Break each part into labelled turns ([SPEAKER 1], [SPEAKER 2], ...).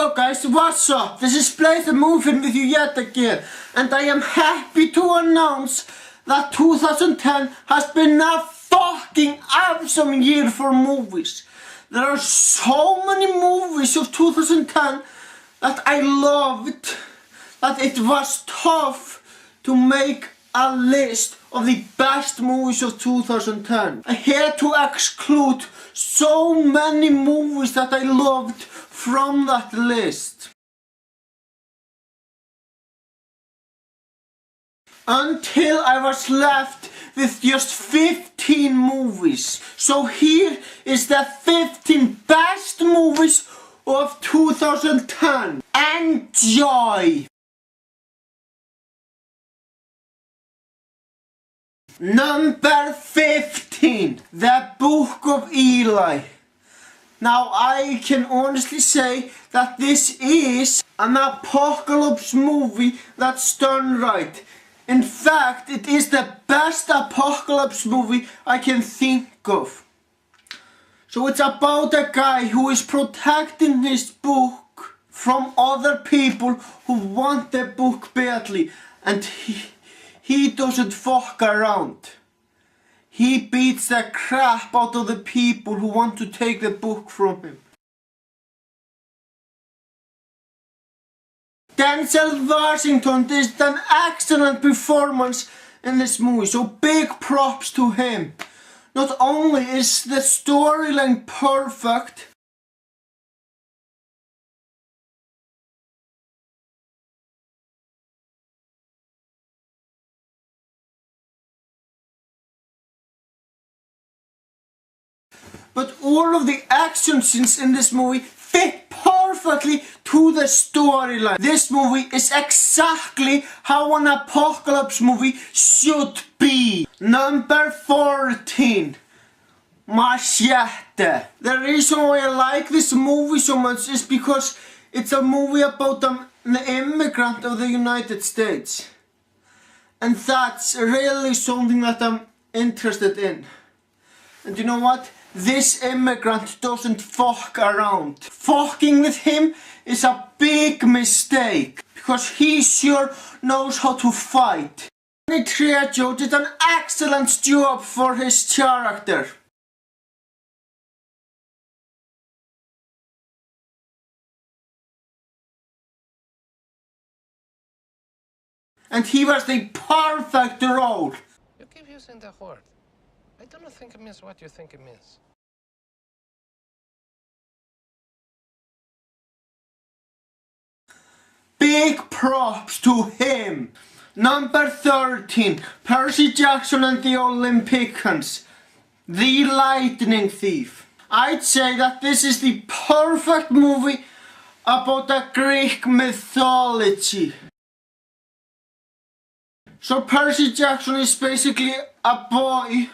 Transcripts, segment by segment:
[SPEAKER 1] Hello guys, what's up? This is Play the Movie with you yet again, and I am happy to announce that 2010 has been a fucking awesome year for movies. There are so many movies of 2010 that I loved that it was tough to make a list of the best movies of 2010. I had to exclude so many movies that I loved from that list. Until I was left with just 15 movies. So here is the 15 best movies of 2010. Enjoy! Number 15, The Book of Eli. Now I can honestly say that this is an apocalypse movie that's done right. In fact, it is the best apocalypse movie I can think of. So it's about a guy who is protecting his book from other people who want the book badly, and he doesn't fuck around. He beats the crap out of the people who want to take the book from him. Denzel Washington did an excellent performance in this movie, so big props to him. Not only is the storyline perfect, but all of the action scenes in this movie fit perfectly to the storyline. This movie is exactly how an apocalypse movie should be. Number 14, Machete. The reason why I like this movie so much is because it's a movie about an immigrant of the United States. And that's really something that I'm interested in. And you know what? This immigrant doesn't fuck around. Fucking with him is a big mistake, because he sure knows how to fight. Danny Trejo did an excellent job for his character. And he was the perfect role.
[SPEAKER 2] You keep using the word. I do not think it means what you think it means.
[SPEAKER 1] Big props to him. Number 13, Percy Jackson and the Olympians. The Lightning Thief. I'd say that this is the perfect movie about a Greek mythology. So Percy Jackson is basically a boy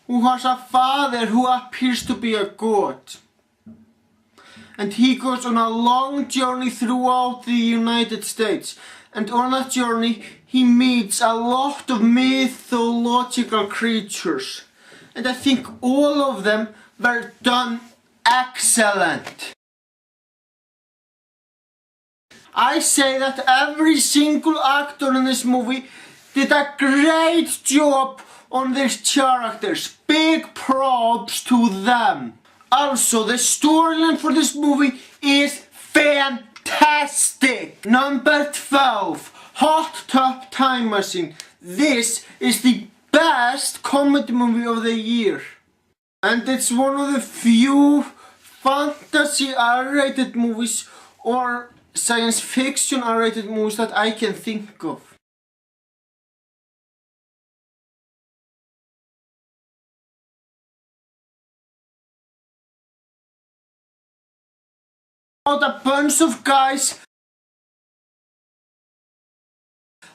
[SPEAKER 1] who has a father who appears to be a god. And he goes on a long journey throughout the United States. And on that journey he meets a lot of mythological creatures. And I think all of them were done excellent. I say that every single actor in this movie did a great job on their characters. Big props to them. Also, the storyline for this movie is fantastic. Number 12, Hot Tub Time Machine. This is the best comedy movie of the year. And it's one of the few fantasy R-rated movies or science fiction R-rated movies that I can think of. About a bunch of guys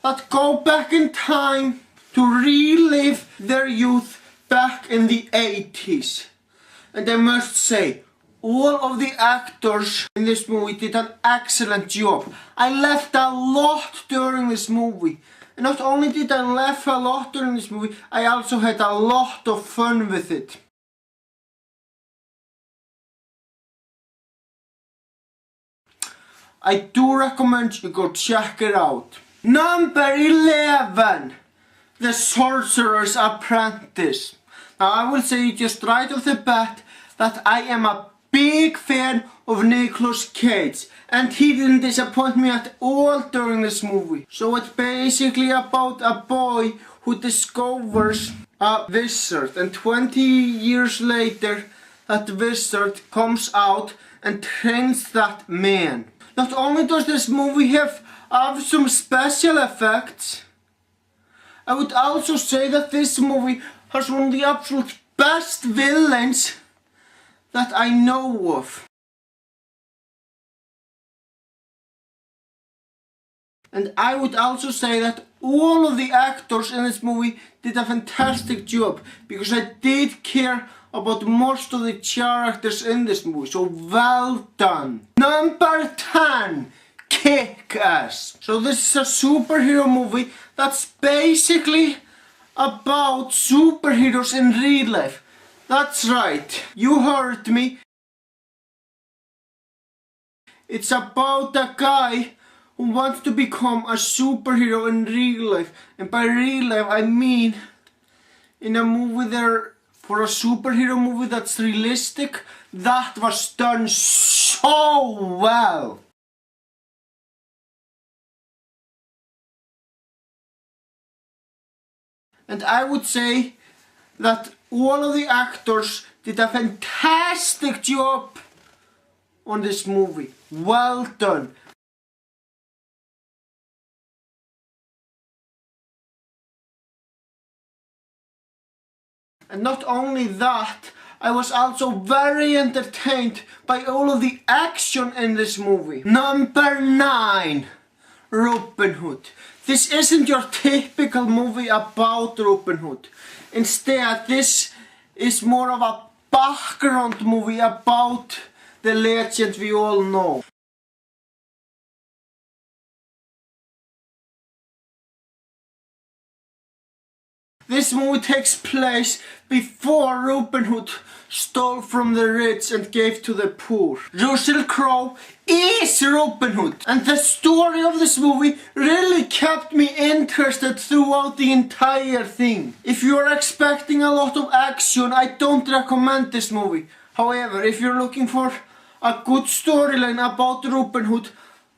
[SPEAKER 1] that go back in time to relive their youth back in the 80s. And I must say, all of the actors in this movie did an excellent job. I laughed a lot during this movie. And not only did I laugh a lot during this movie, I also had a lot of fun with it. I do recommend you go check it out. Number 11. The Sorcerer's Apprentice. Now I will say just right off the bat that I am a big fan of Nicolas Cage, and he didn't disappoint me at all during this movie. So it's basically about a boy who discovers a wizard, and 20 years later that wizard comes out and trains that man. Not only does this movie have some special effects, I would also say that this movie has one of the absolute best villains that I know of. And I would also say that all of the actors in this movie did a fantastic job, because I did care about most of the characters in this movie, so well done. Number 10, Kick-Ass. So this is a superhero movie that's basically about superheroes in real life. That's right, you heard me. It's about a guy who wants to become a superhero in real life. And by real life I mean in a movie there, for a superhero movie that's realistic, that was done so well. And I would say that all of the actors did a fantastic job on this movie. Well done. And not only that, I was also very entertained by all of the action in this movie. Number 9, Robin Hood. This isn't your typical movie about Robin Hood. Instead, this is more of a background movie about the legend we all know. This movie takes place before Robin Hood stole from the rich and gave to the poor. Russell Crowe is Robin Hood, and the story of this movie really kept me interested throughout the entire thing. If you are expecting a lot of action, I don't recommend this movie. However, if you're looking for a good storyline about Robin Hood,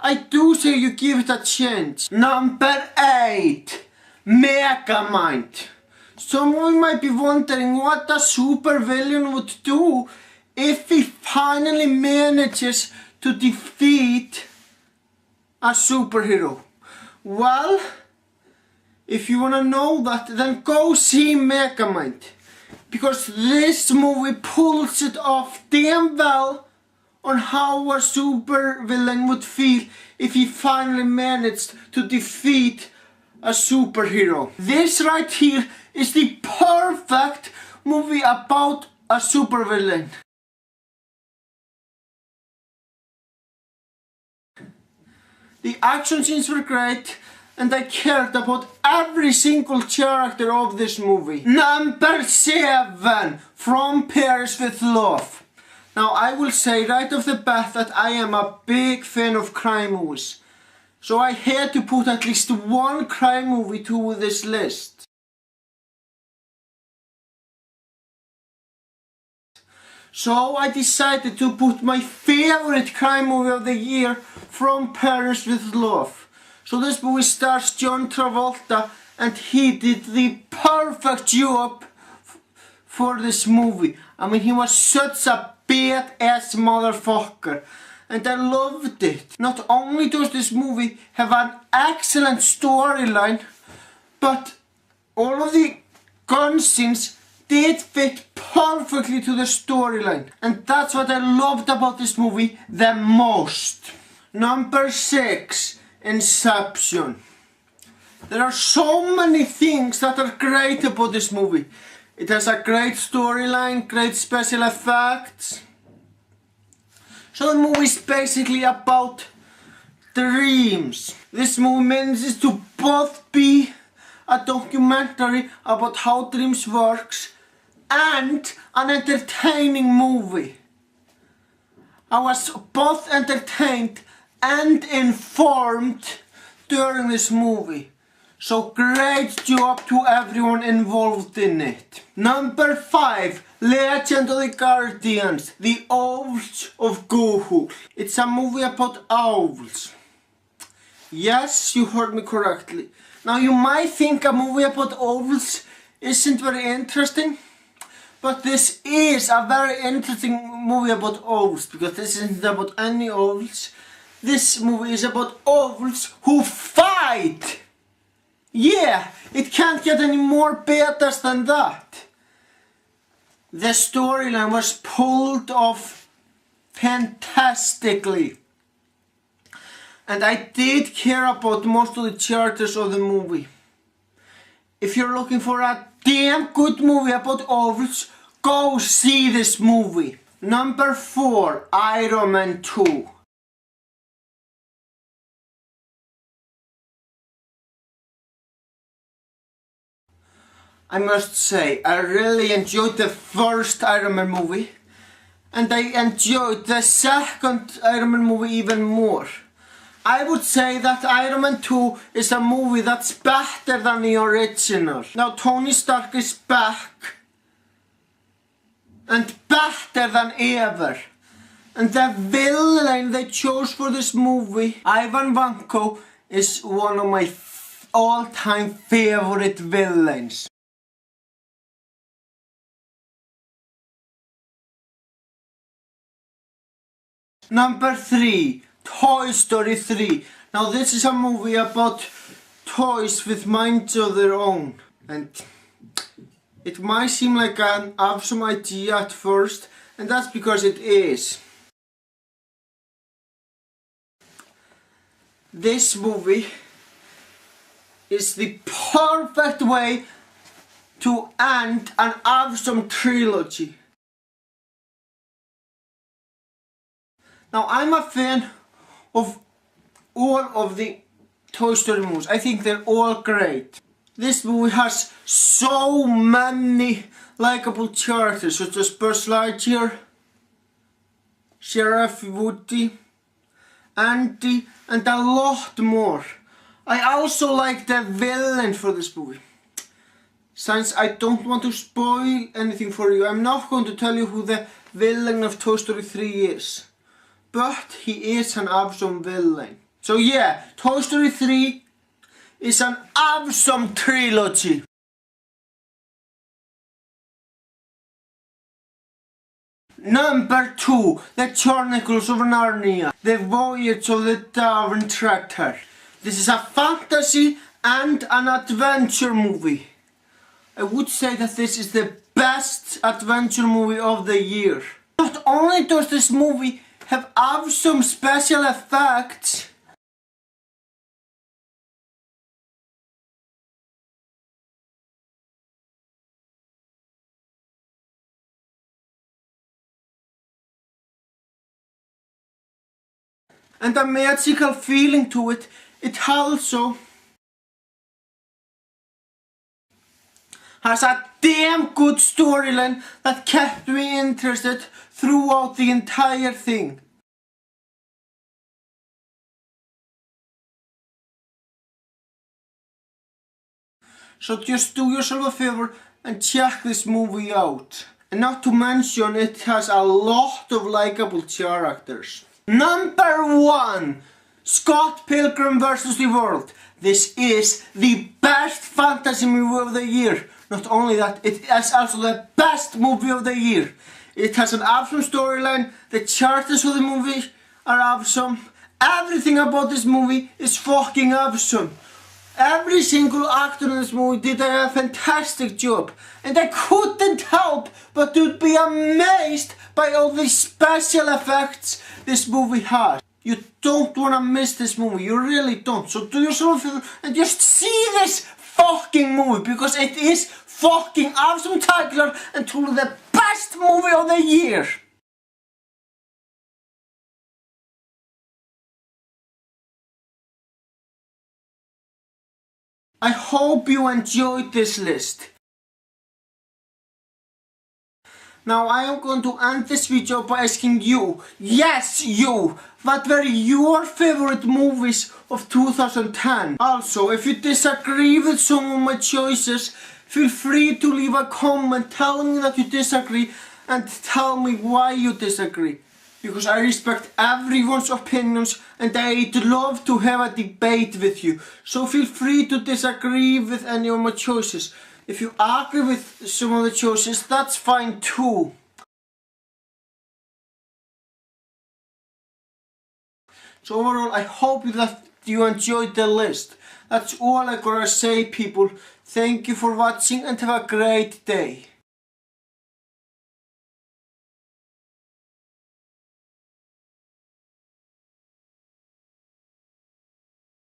[SPEAKER 1] I do say you give it a chance. Number 8, Megamind. Some of you might be wondering what a supervillain would do if he finally manages to defeat a superhero. Well, if you wanna know that, then go see Megamind, because this movie pulls it off damn well on how a supervillain would feel if he finally managed to defeat a superhero. This right here is the perfect movie about a supervillain. The action scenes were great, and I cared about every single character of this movie. Number 7, From Paris with Love. Now I will say right off the bat that I am a big fan of crime movies, so I had to put at least one crime movie to this list. So I decided to put my favorite crime movie of the year, From Paris with Love. So this movie stars John Travolta, and he did the perfect job for this movie. I mean, he was such a badass motherfucker, and I loved it. Not only does this movie have an excellent storyline, but all of the gun scenes did fit perfectly to the storyline, and that's what I loved about this movie the most. Number 6, Inception. There are so many things that are great about this movie. It has a great storyline, great special effects. So the movie is basically about dreams. This movie manages to both be a documentary about how dreams works and an entertaining movie. I was both entertained and informed during this movie. So great job to everyone involved in it. Number 5, Legend of the Guardians, The Owls of Gahul. It's a movie about owls. Yes, you heard me correctly. Now you might think a movie about owls isn't very interesting, but this is a very interesting movie about owls, because this isn't about any owls. This movie is about owls who fight! Yeah, it can't get any more better than that. The storyline was pulled off fantastically. And I did care about most of the characters of the movie. If you're looking for a damn good movie about owls, go see this movie. Number 4, Iron Man 2. I must say, I really enjoyed the first Iron Man movie, and I enjoyed the second Iron Man movie even more. I would say that Iron Man 2 is a movie that's better than the original. Now Tony Stark is back, and better than ever. And the villain they chose for this movie, Ivan Vanko, is one of my all-time favorite villains. Number 3, Toy Story 3. Now this is a movie about toys with minds of their own. And it might seem like an awesome idea at first, and that's because it is. This movie is the perfect way to end an awesome trilogy. Now I'm a fan of all of the Toy Story movies. I think they're all great. This movie has so many likable characters such as Buzz Lightyear, Sheriff Woody, Andy, and a lot more. I also like the villain for this movie. Since I don't want to spoil anything for you, I'm not going to tell you who the villain of Toy Story 3 is. But he is an awesome villain. So yeah, Toy Story 3 is an awesome trilogy. Number 2, The Chronicles of Narnia, The Voyage of the Darwin Tractor. This is a fantasy and an adventure movie. I would say that this is the best adventure movie of the year. Not only does this movie have awesome special effects, and a magical feeling to it, it also has a damn good storyline that kept me interested throughout the entire thing. So just do yourself a favor and check this movie out. And not to mention, it has a lot of likable characters. Number 1, Scott Pilgrim vs. the World. This is the best fantasy movie of the year. Not only that, it is also the best movie of the year. It has an awesome storyline, the characters of the movie are awesome. Everything about this movie is fucking awesome. Every single actor in this movie did a fantastic job, and I couldn't help but to be amazed by all the special effects this movie has. You don't want to miss this movie, you really don't. So do yourself a favor and just see this fucking movie, because it is fucking awesome, spectacular, and truly the best movie of the year. I hope you enjoyed this list. Now I am going to end this video by asking you, yes you, what were your favorite movies of 2010? Also, if you disagree with some of my choices, feel free to leave a comment telling me that you disagree and tell me why you disagree. Because I respect everyone's opinions and I'd love to have a debate with you. So feel free to disagree with any of my choices. If you agree with some of the choices, that's fine too. So overall, I hope that you enjoyed the list. That's all I gotta say, people. Thank you for watching and have a great day.